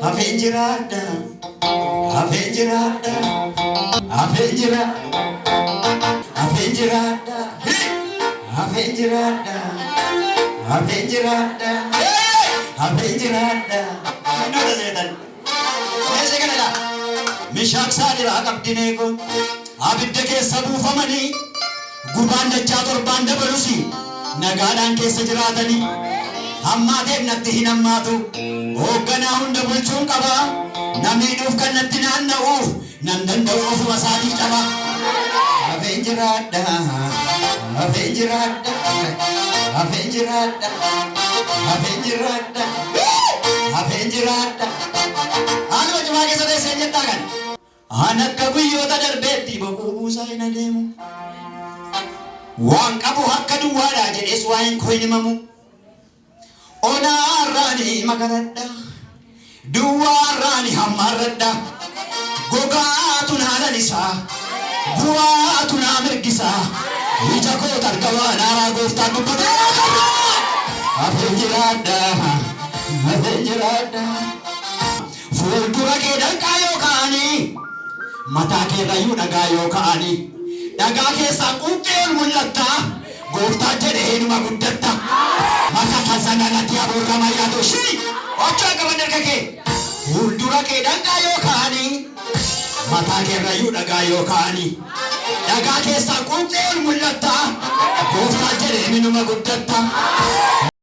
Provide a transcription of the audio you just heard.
Avengerada, Avengerada, Avengerada, Avengerada, Avengerada, Avengerada, Avengerada. Nada zetan. Nese kanala. Mishak sari rakab dinego. Abidde ke sabu famani. Gubanda chatur banda balusi. Nagadan ke sajratani. Hamma dev natti hinammatu. Ogana hunda bulchun qaba. Namiduf kannatti naanna'uuf nan danda'uuf wasaati qaba. Avengerada, Avengerada, Avengerada, Avengerada, Avengerada. Anu cuma ke sada senjata kan. Anak kabuyota darbetti boku busa ina demu. Wan kabu hakka duwada jedhes wain koini mamu. Ona rani magarada. Dua rani hamarada. Goga tunana nisa. Gua tunamir gisa. Ijako tarkawa nara gofta kubada. Avengerada, Avengerada. Fuldura ke dankayo kaani. Mata ke rayu nagayo kaani. Daga ke sakukel mulatta. Gofta jede henuma guddatta. Maka khazana natia borama yado shi. Ocha kabander ke. Fuldura ke dankayo kaani. Mata ke rayu nagayo kaani. Daga ke sakukel mulatta. Gofta jede henuma guddatta.